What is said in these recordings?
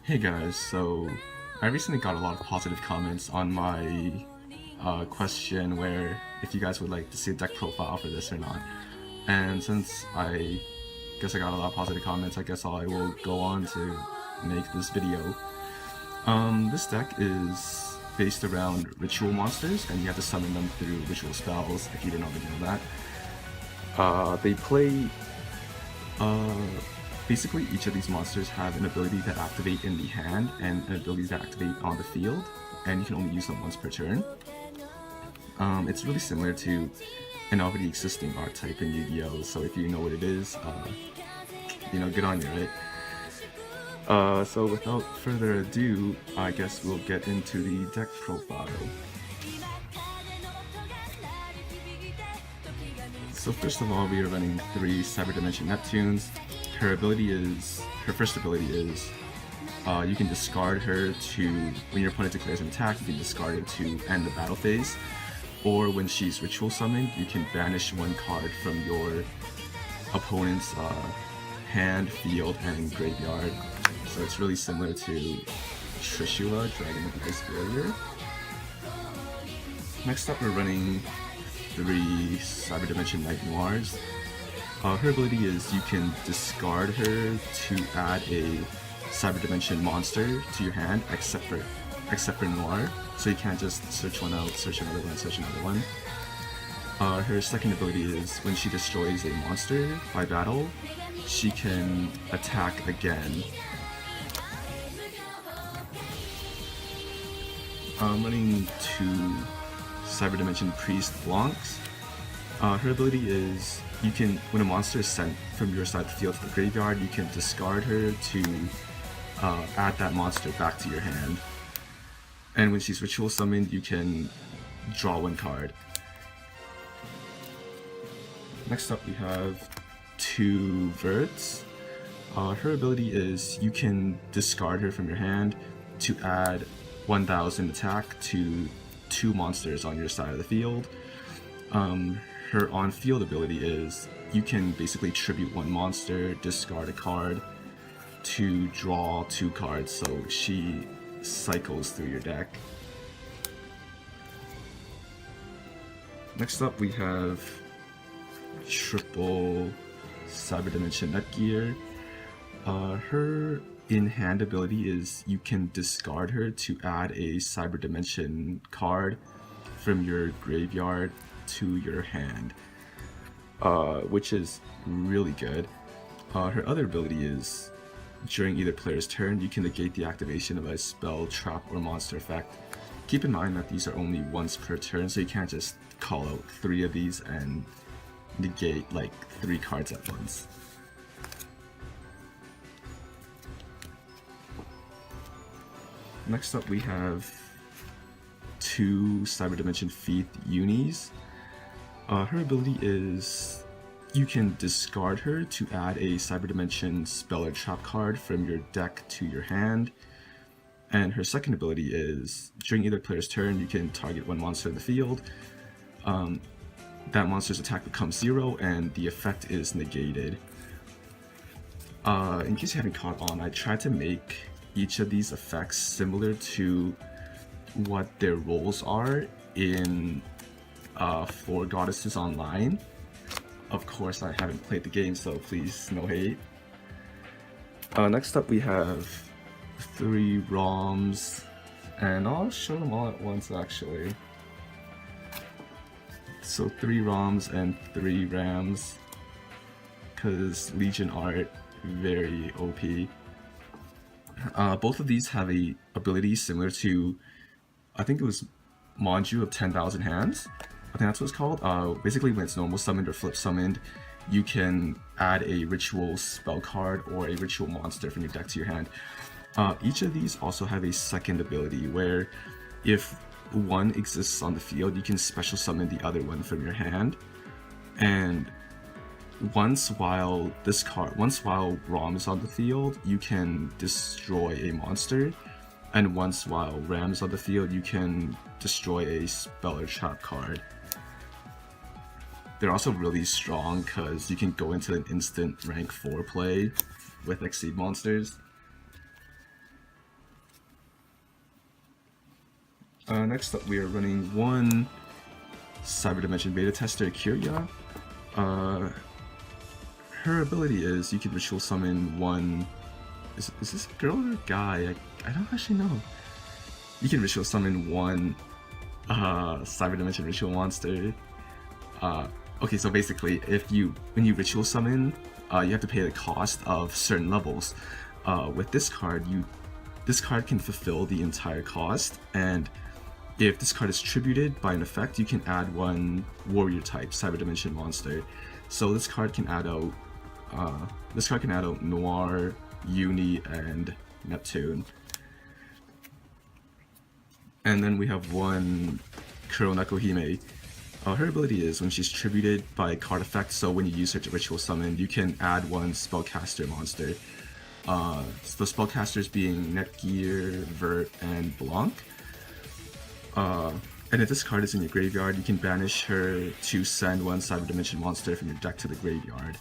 Hey guys, so I recently got a lot of positive comments on my question where if you guys would like to see a deck profile for this or not. And since I guess I got a lot of positive comments, I guess I will go on to make this video. This deck is based around ritual monsters, and you have to summon them through ritual spells if you didn't already know that. They play basically, each of these monsters have an ability that activate in the hand and an ability that activate on the field, and you can only use them once per turn. It's really similar to an already existing archetype in Yu-Gi-Oh! So if you know what it is, good on you, right? So without further ado, I guess we'll get into the deck profile. So first of all, we are running 3 CyberDimension Neptunes. Her first ability is, you can discard her to, when your opponent declares an attack, you can discard it to end the battle phase. Or when she's ritual summoned, you can banish 1 card from your opponent's hand, field, and graveyard. So it's really similar to Trishula, Dragon of the Ice Barrier. Next up, we're running 3 CyberDimension Night Noirs. Her ability is you can discard her to add a CyberDimension monster to your hand, except for Noir. So you can't just search one out, search another one, search another one. Her second ability is when she destroys a monster by battle, she can attack again. I'm running 2 CyberDimension Priest Blancs. Her ability is when a monster is sent from your side of the field to the graveyard, you can discard her to add that monster back to your hand. And when she's ritual summoned, you can draw 1 card. Next up, we have 2 Verts. Her ability is you can discard her from your hand to add 1000 attack to 2 monsters on your side of the field. Her on-field ability is you can basically tribute 1 monster, discard a card to draw 2 cards, so she cycles through your deck. Next up, we have triple CyberDimension Netgear. Her in-hand ability is you can discard her to add a CyberDimension card from your graveyard to your hand, which is really good. Her other ability is during either player's turn, you can negate the activation of a spell, trap, or monster effect. Keep in mind that these are only once per turn, so you can't just call out 3 of these and negate like 3 cards at once. Next up, we have 2 CyberDimension Feet Unis. Her ability is you can discard her to add a CyberDimension spell or trap card from your deck to your hand. And her second ability is during either player's turn, you can target 1 monster in the field. That monster's attack becomes 0 and the effect is negated. In case you haven't caught on, I tried to make each of these effects similar to what their roles are in 4 Goddesses Online. Of course, I haven't played the game, so please, no hate. Next up, we have 3 ROMs, and I'll show them all at once, actually. So 3 ROMs and 3 RAMs, because Legion art, very OP. Both of these have a ability similar to, I think it was Manju of 10,000 Hands. I think that's what it's called. Basically, when it's normal summoned or flip summoned, you can add a ritual spell card or a ritual monster from your deck to your hand. Each of these also have a second ability where if one exists on the field, you can special summon the other one from your hand. And once while Rom is on the field, you can destroy a monster. And once while Ram is on the field, you can destroy a spell or trap card. They're also really strong because you can go into an instant rank 4 play with Exceed monsters. Next up, we are running one CyberDimension Beta Tester, Kyria. Her ability is you can ritual summon one. Is this a girl or a guy? I don't actually know. You can ritual summon one CyberDimension ritual monster. Okay, so basically, when you ritual summon, you have to pay the cost of certain levels. With this card, this card can fulfill the entire cost, and if this card is tributed by an effect, you can add one warrior type CyberDimension monster. So this card can add out Noir, Uni, and Neptune. And then we have one Kuronekohime. Her ability is when she's tributed by a card effect, so when you use her to ritual summon, you can add one spellcaster monster. So the spellcasters being Netgear, Vert, and Blanc. And if this card is in your graveyard, you can banish her to send one CyberDimension monster from your deck to the graveyard.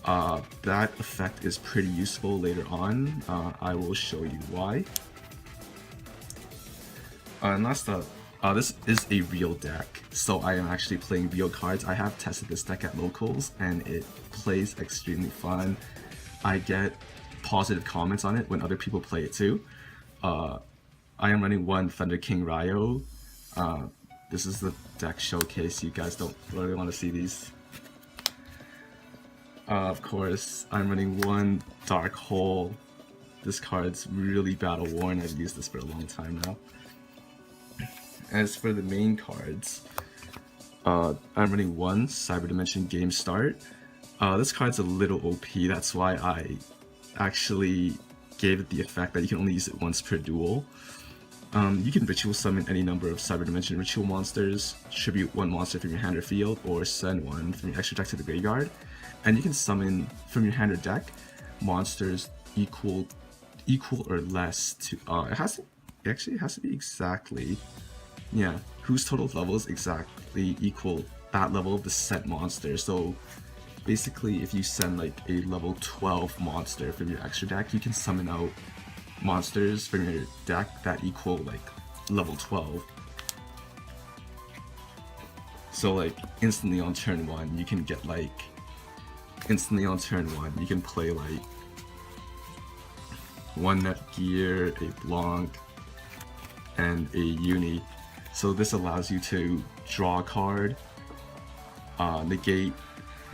That effect is pretty useful later on. I will show you why. And last up, this is a real deck, so I am actually playing real cards. I have tested this deck at locals, and it plays extremely fun. I get positive comments on it when other people play it too. I am running one Thunder King Ryo. This is the deck showcase. You guys don't really want to see these. Of course, I'm running one Dark Hole. This card's really battle worn. I've used this for a long time now. As for the main cards, I'm running one CyberDimension Game Start. This card's a little OP, that's why I actually gave it the effect that you can only use it once per duel. You can ritual summon any number of CyberDimension ritual monsters, tribute one monster from your hand or field, or send one from your extra deck to the graveyard. And you can summon from your hand or deck monsters equal or less to it has to be exactly, yeah, whose total levels exactly equal that level of the set monster. So basically, if you send like a level 12 monster from your extra deck, you can summon out monsters from your deck that equal like level 12. So like instantly on turn 1, you can get like you can play like one Netgear, a Blanc, and a Uni. So this allows you to draw a card, negate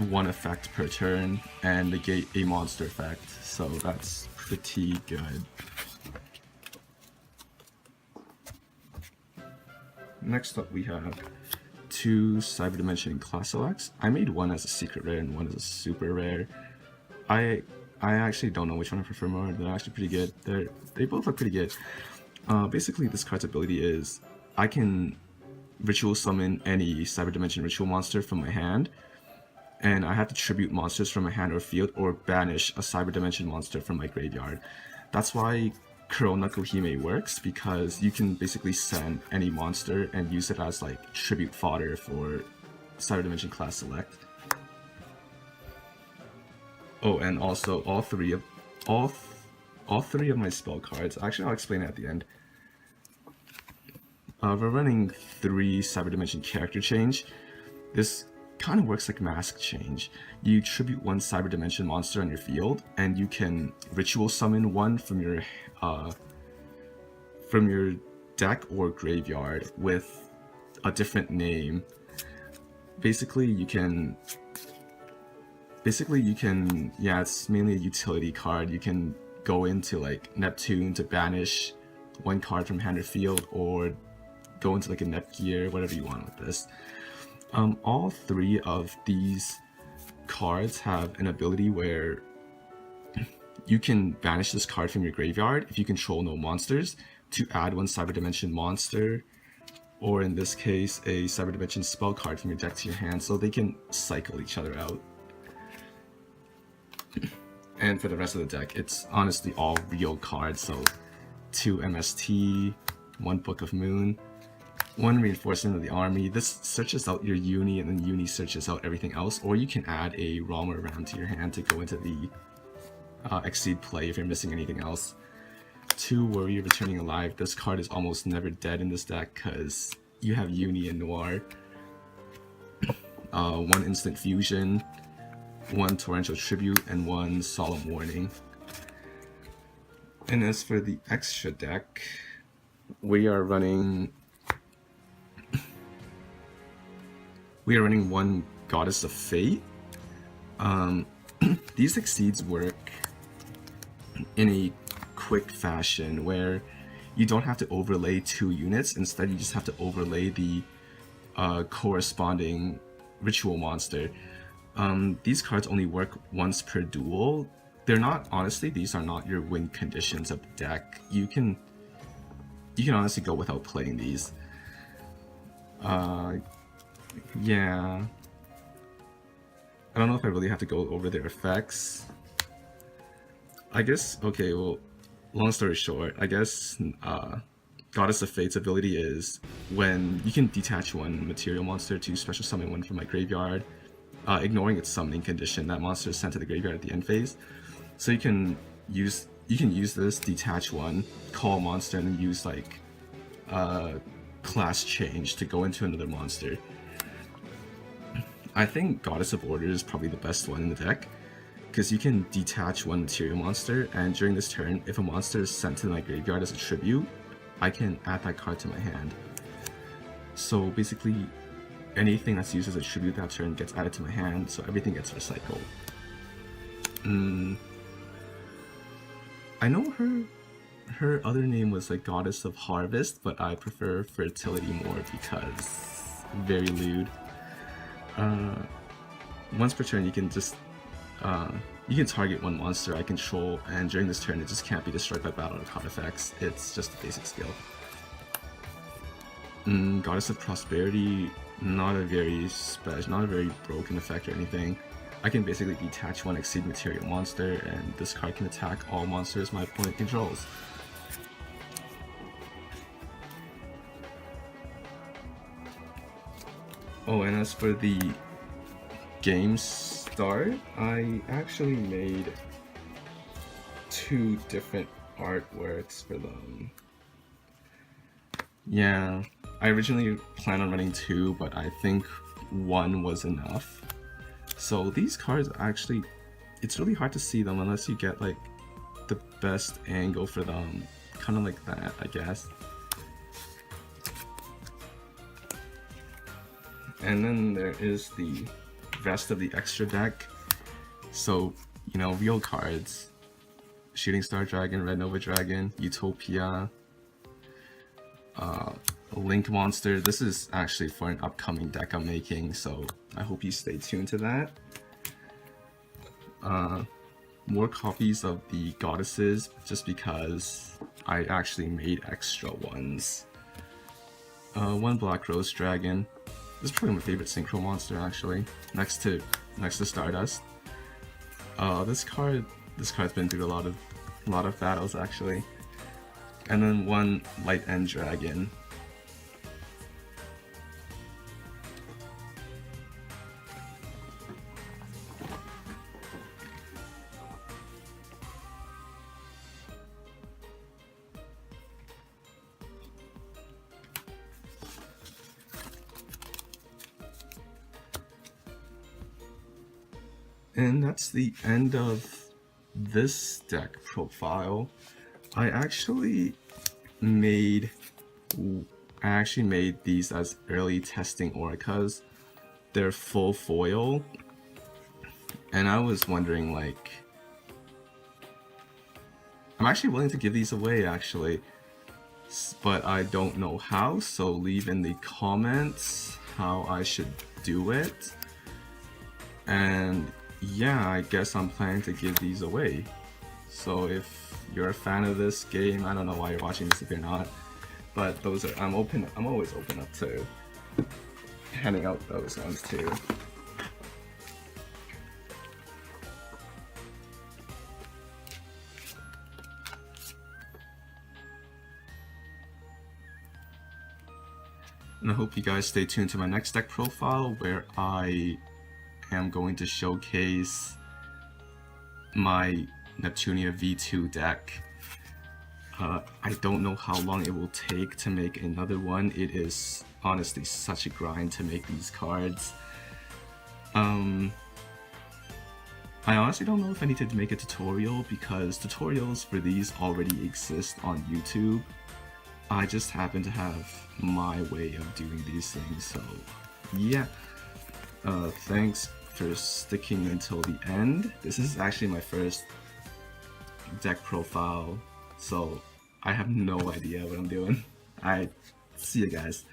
one effect per turn, and negate a monster effect. So that's pretty good. Next up we have two CyberDimension Class Selects. I made one as a secret rare and one as a super rare. I actually don't know which one I prefer more. They're actually pretty good. They both look pretty good. Basically, this card's ability is I can ritual summon any CyberDimension ritual monster from my hand, and I have to tribute monsters from my hand or field, or banish a CyberDimension monster from my graveyard. That's why Kuronekohime works, because you can basically send any monster and use it as like tribute fodder for CyberDimension Class Select. Oh, and also all three of my spell cards. Actually, I'll explain it at the end. We're running 3 CyberDimension Character Change. This kind of works like Mask Change. You tribute one CyberDimension monster on your field, and you can ritual summon one from your deck or graveyard with a different name. Basically, you can, yeah, it's mainly a utility card. You can go into like Neptune to banish one card from hand or field, or go into like a Netgear, whatever you want with this. All 3 of these cards have an ability where you can banish this card from your graveyard if you control no monsters to add one CyberDimension monster, or in this case, a CyberDimension spell card from your deck to your hand, so they can cycle each other out. And for the rest of the deck, it's honestly all real cards, so 2 MST, 1 Book of Moon, 1 Reinforcement of the Army. This searches out your Uni, and then Uni searches out everything else, or you can add a Rama around to your hand to go into the Exceed play if you're missing anything else. 2 Warrior Returning Alive. This card is almost never dead in this deck because you have Uni and Noir. 1 Instant Fusion, 1 Torrential Tribute, and 1 Solemn Warning. And as for the extra deck, we are running 1 Goddess of Fate. These Exceeds work in a quick fashion where you don't have to overlay 2 units. Instead, you just have to overlay the corresponding ritual monster. These cards only work once per duel. They're not, honestly, these are not your win conditions of the deck. You can honestly go without playing these. Yeah. I don't know if I really have to go over their effects. I guess, okay, well, long story short, I guess Goddess of Fate's ability is when you can detach 1 material monster to special summon 1 from my graveyard, ignoring its summoning condition. That monster is sent to the graveyard at the end phase. So you can use this, detach 1, call a monster, and then use like class change to go into another monster. I think Goddess of Order is probably the best one in the deck, because you can detach 1 material monster, and during this turn, if a monster is sent to my graveyard as a tribute, I can add that card to my hand. So basically, anything that's used as a tribute that turn gets added to my hand, so everything gets recycled. I know her other name was like Goddess of Harvest, but I prefer Fertility more because very lewd. Once per turn, you can just you can target 1 monster I control, and during this turn, it just can't be destroyed by battle or card effects. It's just a basic skill. Goddess of Prosperity, not a very broken effect or anything. I can basically detach 1 Exceed material monster, and this card can attack all monsters my opponent controls. Oh, and as for the game start, I actually made 2 different artworks for them. Yeah, I originally planned on running 2, but I think 1 was enough. So these cards actually, it's really hard to see them unless you get like the best angle for them, kind of like that, I guess. And then there is the rest of the extra deck. So, you know, real cards. Shooting Star Dragon, Red Nova Dragon, Utopia, Link Monster. This is actually for an upcoming deck I'm making, so I hope you stay tuned to that. More copies of the Goddesses, just because I actually made extra ones. 1 Black Rose Dragon. This is probably my favorite synchro monster, actually, next to Stardust. This card's been through a lot of battles, actually. And then 1 Light End Dragon. And that's the end of this deck profile. I actually made these as early testing Oricas. They're full foil, and I was wondering, like, I'm actually willing to give these away actually, but I don't know how, so leave in the comments how I should do it. And yeah, I guess I'm planning to give these away. So if you're a fan of this game, I don't know why you're watching this if you're not, but those are, I'm always open up to handing out those ones too. And I hope you guys stay tuned to my next deck profile, where I am going to showcase my Neptunia V2 deck. I don't know how long it will take to make another one. It is honestly such a grind to make these cards. I honestly don't know if I need to make a tutorial because tutorials for these already exist on YouTube. I just happen to have my way of doing these things, so yeah. Thanks for sticking until the end. This is actually my first deck profile, so I have no idea what I'm doing. Alright, see you guys.